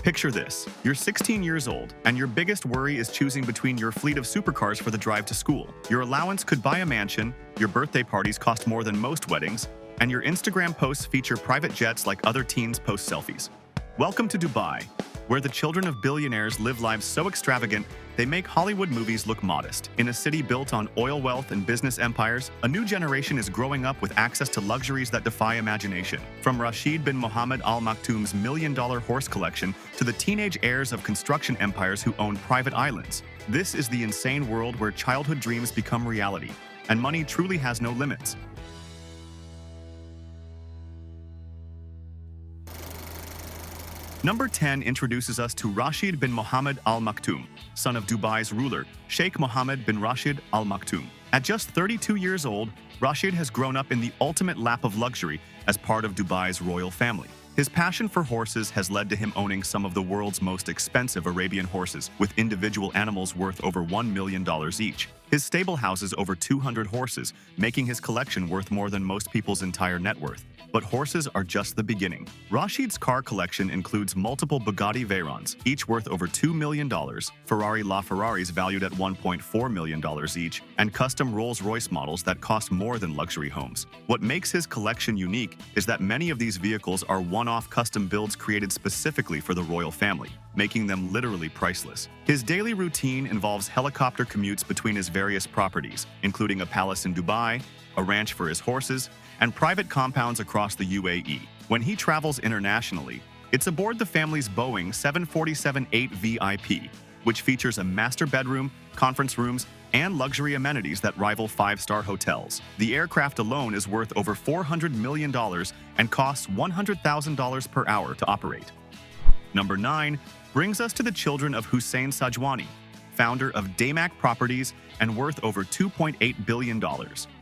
Picture this. You're 16 years old, and your biggest worry is choosing between your fleet of supercars for the drive to school. Your allowance could buy a mansion, your birthday parties cost more than most weddings, and your Instagram posts feature private jets like other teens post selfies. Welcome to Dubai, where the children of billionaires live lives so extravagant they make Hollywood movies look modest. In a city built on oil wealth and business empires, a new generation is growing up with access to luxuries that defy imagination. From Rashid bin Mohammed Al Maktum's $1,000,000 horse collection to the teenage heirs of construction empires who own private islands. This is the insane world where childhood dreams become reality, and money truly has no limits. Number 10 introduces us to Rashid bin Mohammed Al Maktum, son of Dubai's ruler, Sheikh Mohammed bin Rashid Al Maktum. At just 32 years old, Rashid has grown up in the ultimate lap of luxury as part of Dubai's royal family. His passion for horses has led to him owning some of the world's most expensive Arabian horses, with individual animals worth over $1 million each. His stable houses over 200 horses, making his collection worth more than most people's entire net worth. But horses are just the beginning. Rashid's car collection includes multiple Bugatti Veyrons, each worth over $2 million, Ferrari LaFerraris valued at $1.4 million each, and custom Rolls-Royce models that cost more than luxury homes. What makes his collection unique is that many of these vehicles are one-off custom builds created specifically for the royal family, making them literally priceless. His daily routine involves helicopter commutes between his various properties, including a palace in Dubai, a ranch for his horses, and private compounds across the UAE. When he travels internationally, it's aboard the family's Boeing 747-8 VIP, which features a master bedroom, conference rooms, and luxury amenities that rival five-star hotels. The aircraft alone is worth over $400 million and costs $100,000 per hour to operate. Number 9 brings us to the children of Hussein Sajwani, founder of Damac Properties and worth over $2.8 billion.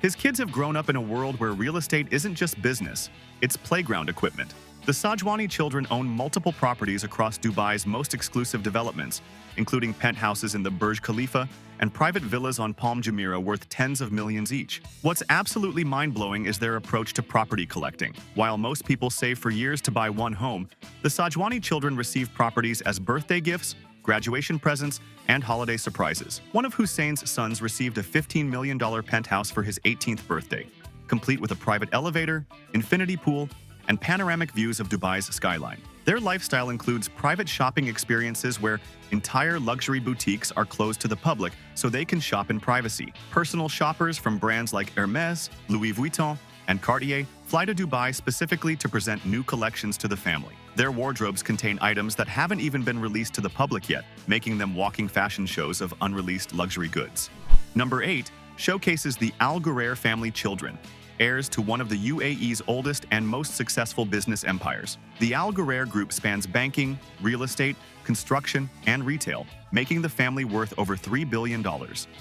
His kids have grown up in a world where real estate isn't just business, it's playground equipment. The Sajwani children own multiple properties across Dubai's most exclusive developments, including penthouses in the Burj Khalifa and private villas on Palm Jumeirah worth tens of millions each. What's absolutely mind-blowing is their approach to property collecting. While most people save for years to buy one home, the Sajwani children receive properties as birthday gifts, graduation presents, and holiday surprises. One of Hussein's sons received a $15 million penthouse for his 18th birthday, complete with a private elevator, infinity pool, and panoramic views of Dubai's skyline. Their lifestyle includes private shopping experiences where entire luxury boutiques are closed to the public so they can shop in privacy. Personal shoppers from brands like Hermes, Louis Vuitton, and Cartier fly to Dubai specifically to present new collections to the family. Their wardrobes contain items that haven't even been released to the public yet, making them walking fashion shows of unreleased luxury goods. Number 8 showcases the Al Ghurair family children, heirs to one of the UAE's oldest and most successful business empires. The Al Ghurair group spans banking, real estate, construction, and retail, making the family worth over $3 billion.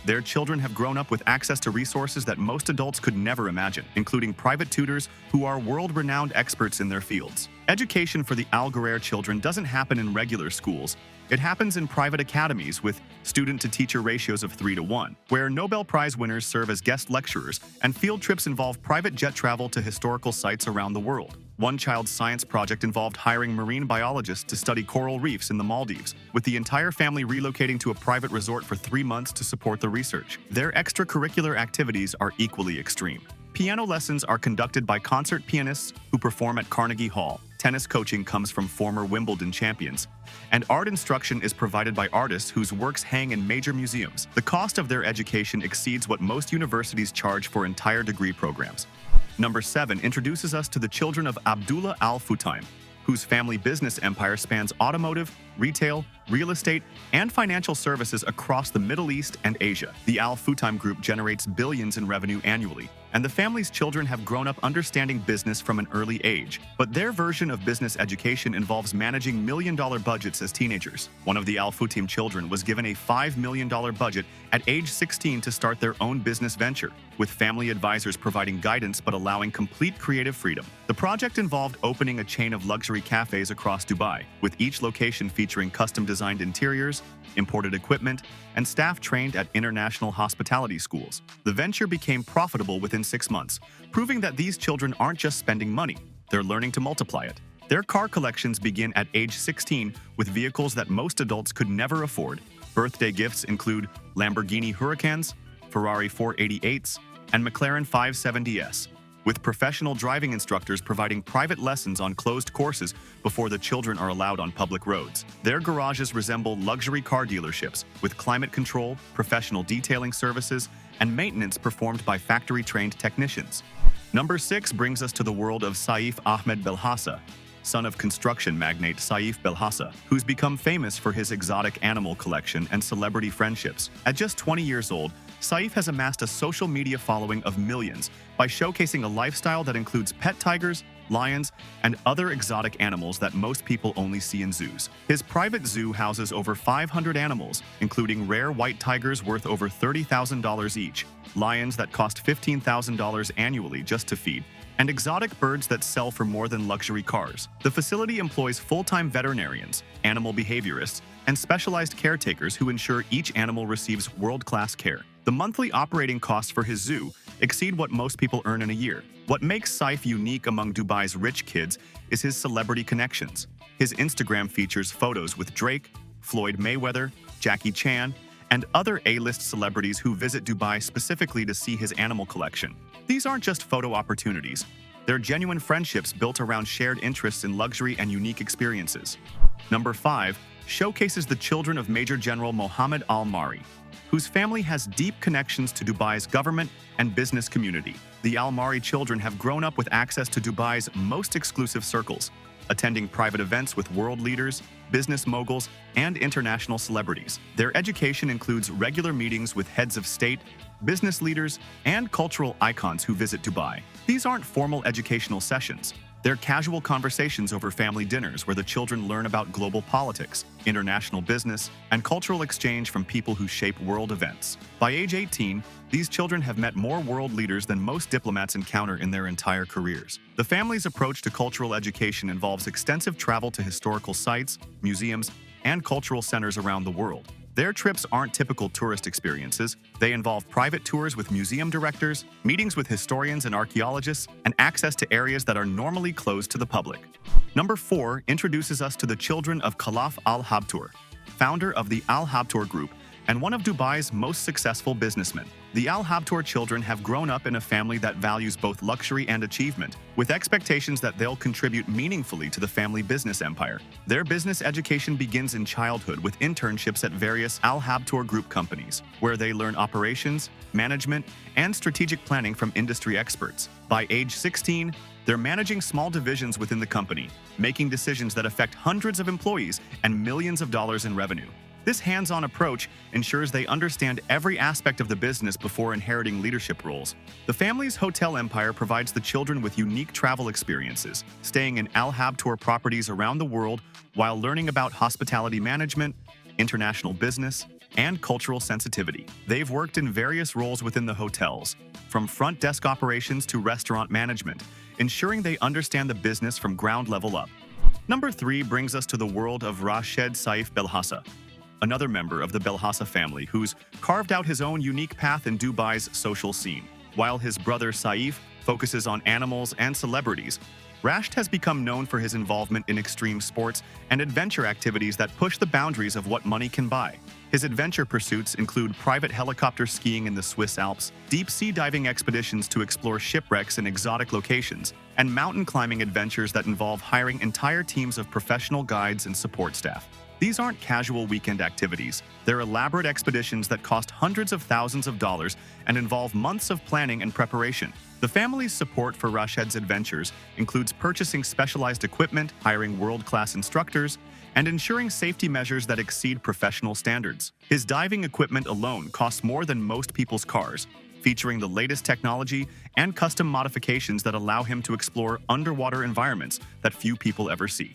Their children have grown up with access to resources that most adults could never imagine, including private tutors who are world-renowned experts in their fields. Education for the Al Ghurair children doesn't happen in regular schools. It happens in private academies with student-to-teacher ratios of 3-to-1, where Nobel Prize winners serve as guest lecturers, and field trips involve private jet travel to historical sites around the world. One child's science project involved hiring marine biologists to study coral reefs in the Maldives, with the entire family relocating to a private resort for 3 months to support the research. Their extracurricular activities are equally extreme. Piano lessons are conducted by concert pianists who perform at Carnegie Hall. Tennis coaching comes from former Wimbledon champions. And art instruction is provided by artists whose works hang in major museums. The cost of their education exceeds what most universities charge for entire degree programs. Number 7 introduces us to the children of Abdullah Al Futtaim, whose family business empire spans automotive, retail, real estate, and financial services across the Middle East and Asia. The Al Futtaim Group generates billions in revenue annually, and the family's children have grown up understanding business from an early age. But their version of business education involves managing million-dollar budgets as teenagers. One of the Al Futtaim children was given a $5 million budget at age 16 to start their own business venture, with family advisors providing guidance but allowing complete creative freedom. The project involved opening a chain of luxury cafes across Dubai, with each location featuring custom-designed interiors, imported equipment, and staff trained at international hospitality schools. The venture became profitable within 6 months, proving that these children aren't just spending money, they're learning to multiply it. Their car collections begin at age 16 with vehicles that most adults could never afford. Birthday gifts include Lamborghini Huracans, Ferrari 488s, and McLaren 570s, with professional driving instructors providing private lessons on closed courses before the children are allowed on public roads. Their garages resemble luxury car dealerships, with climate control, professional detailing services, and maintenance performed by factory-trained technicians. Number 6 brings us to the world of Saif Ahmed Belhasa, son of construction magnate Saif Belhasa, who's become famous for his exotic animal collection and celebrity friendships. At just 20 years old, Saif has amassed a social media following of millions by showcasing a lifestyle that includes pet tigers, lions, and other exotic animals that most people only see in zoos. His private zoo houses over 500 animals, including rare white tigers worth over $30,000 each, lions that cost $15,000 annually just to feed, and exotic birds that sell for more than luxury cars. The facility employs full-time veterinarians, animal behaviorists, and specialized caretakers who ensure each animal receives world-class care. The monthly operating costs for his zoo exceed what most people earn in a year. What makes Saif unique among Dubai's rich kids is his celebrity connections. His Instagram features photos with Drake, Floyd Mayweather, Jackie Chan, and other A-list celebrities who visit Dubai specifically to see his animal collection. These aren't just photo opportunities. They're genuine friendships built around shared interests in luxury and unique experiences. Number 5 showcases the children of Major General Mohammed Al-Mari, whose family has deep connections to Dubai's government and business community. The Al-Mari children have grown up with access to Dubai's most exclusive circles, attending private events with world leaders, business moguls, and international celebrities. Their education includes regular meetings with heads of state, business leaders, and cultural icons who visit Dubai. These aren't formal educational sessions. They're casual conversations over family dinners where the children learn about global politics, international business, and cultural exchange from people who shape world events. By age 18, these children have met more world leaders than most diplomats encounter in their entire careers. The family's approach to cultural education involves extensive travel to historical sites, museums, and cultural centers around the world. Their trips aren't typical tourist experiences. They involve private tours with museum directors, meetings with historians and archaeologists, and access to areas that are normally closed to the public. Number 4 introduces us to the children of Khalaf Al-Habtoor, founder of the Al-Habtoor Group and one of Dubai's most successful businessmen. The Al-Habtoor children have grown up in a family that values both luxury and achievement, with expectations that they'll contribute meaningfully to the family business empire. Their business education begins in childhood with internships at various Al-Habtoor Group companies, where they learn operations, management, and strategic planning from industry experts. By age 16, they're managing small divisions within the company, making decisions that affect hundreds of employees and millions of dollars in revenue. This hands-on approach ensures they understand every aspect of the business before inheriting leadership roles. The family's hotel empire provides the children with unique travel experiences, staying in Al-Habtoor properties around the world while learning about hospitality management, international business, and cultural sensitivity. They've worked in various roles within the hotels, from front desk operations to restaurant management, ensuring they understand the business from ground level up. Number 3 brings us to the world of Rashed Saif Belhasa, another member of the Belhasa family who's carved out his own unique path in Dubai's social scene. While his brother Saif focuses on animals and celebrities, Rashed has become known for his involvement in extreme sports and adventure activities that push the boundaries of what money can buy. His adventure pursuits include private helicopter skiing in the Swiss Alps, deep-sea diving expeditions to explore shipwrecks in exotic locations, and mountain climbing adventures that involve hiring entire teams of professional guides and support staff. These aren't casual weekend activities. They're elaborate expeditions that cost hundreds of thousands of dollars and involve months of planning and preparation. The family's support for Rashed's adventures includes purchasing specialized equipment, hiring world-class instructors, and ensuring safety measures that exceed professional standards. His diving equipment alone costs more than most people's cars, featuring the latest technology and custom modifications that allow him to explore underwater environments that few people ever see.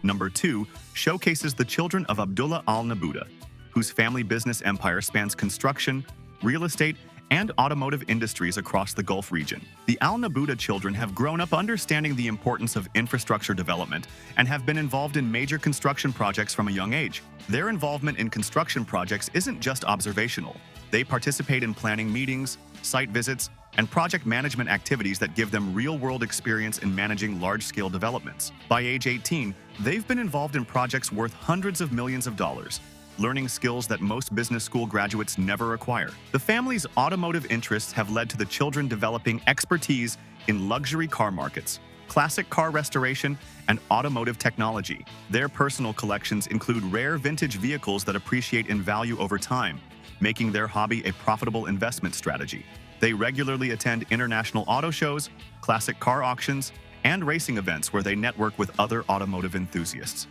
Number 2 showcases the children of Abdullah Al-Naboodah, whose family business empire spans construction, real estate, and automotive industries across the Gulf region. The Al-Naboodah children have grown up understanding the importance of infrastructure development and have been involved in major construction projects from a young age. Their involvement in construction projects isn't just observational. They participate in planning meetings, site visits, and project management activities that give them real-world experience in managing large-scale developments. By age 18, they've been involved in projects worth hundreds of millions of dollars, learning skills that most business school graduates never acquire. The family's automotive interests have led to the children developing expertise in luxury car markets, classic car restoration, and automotive technology. Their personal collections include rare vintage vehicles that appreciate in value over time, making their hobby a profitable investment strategy. They regularly attend international auto shows, classic car auctions, and racing events where they network with other automotive enthusiasts.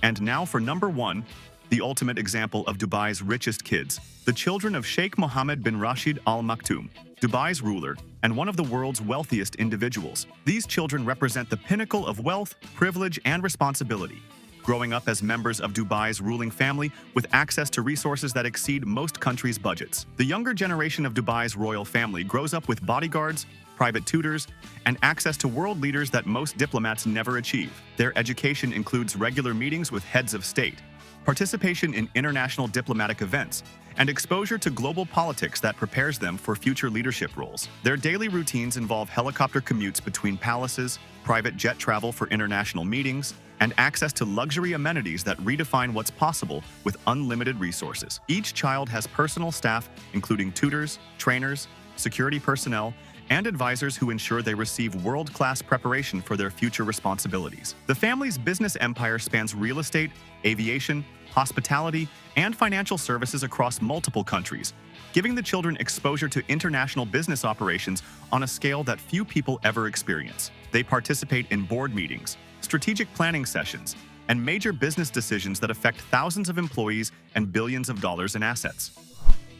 And now for number 1, the ultimate example of Dubai's richest kids, the children of Sheikh Mohammed bin Rashid Al Maktum, Dubai's ruler, and one of the world's wealthiest individuals. These children represent the pinnacle of wealth, privilege, and responsibility, growing up as members of Dubai's ruling family with access to resources that exceed most countries' budgets. The younger generation of Dubai's royal family grows up with bodyguards, private tutors, and access to world leaders that most diplomats never achieve. Their education includes regular meetings with heads of state, participation in international diplomatic events, and exposure to global politics that prepares them for future leadership roles. Their daily routines involve helicopter commutes between palaces, private jet travel for international meetings, and access to luxury amenities that redefine what's possible with unlimited resources. Each child has personal staff, including tutors, trainers, security personnel, and advisors who ensure they receive world-class preparation for their future responsibilities. The family's business empire spans real estate, aviation, hospitality, and financial services across multiple countries, giving the children exposure to international business operations on a scale that few people ever experience. They participate in board meetings, strategic planning sessions, and major business decisions that affect thousands of employees and billions of dollars in assets.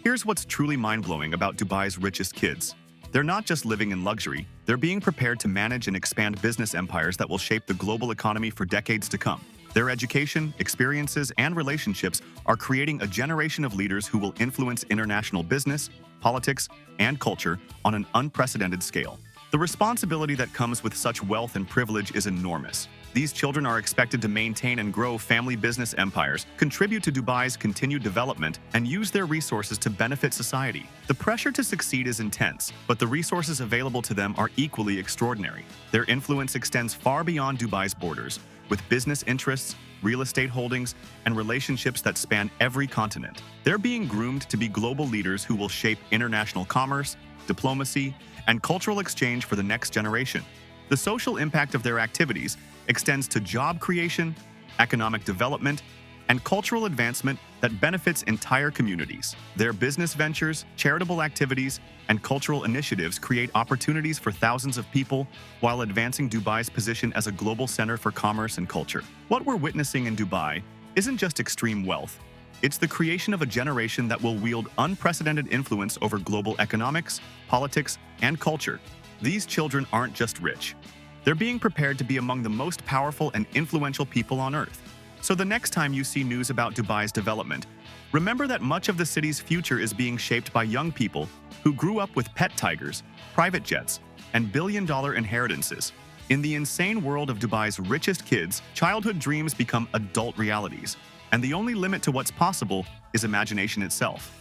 Here's what's truly mind-blowing about Dubai's richest kids. They're not just living in luxury, they're being prepared to manage and expand business empires that will shape the global economy for decades to come. Their education, experiences, and relationships are creating a generation of leaders who will influence international business, politics, and culture on an unprecedented scale. The responsibility that comes with such wealth and privilege is enormous. These children are expected to maintain and grow family business empires, contribute to Dubai's continued development, and use their resources to benefit society. The pressure to succeed is intense, but the resources available to them are equally extraordinary. Their influence extends far beyond Dubai's borders, with business interests, real estate holdings, and relationships that span every continent. They're being groomed to be global leaders who will shape international commerce, diplomacy, and cultural exchange for the next generation. The social impact of their activities extends to job creation, economic development, and cultural advancement that benefits entire communities. Their business ventures, charitable activities, and cultural initiatives create opportunities for thousands of people while advancing Dubai's position as a global center for commerce and culture. What we're witnessing in Dubai isn't just extreme wealth. It's the creation of a generation that will wield unprecedented influence over global economics, politics, and culture. These children aren't just rich. They're being prepared to be among the most powerful and influential people on Earth. So the next time you see news about Dubai's development, remember that much of the city's future is being shaped by young people who grew up with pet tigers, private jets, and billion-dollar inheritances. In the insane world of Dubai's richest kids, childhood dreams become adult realities, and the only limit to what's possible is imagination itself.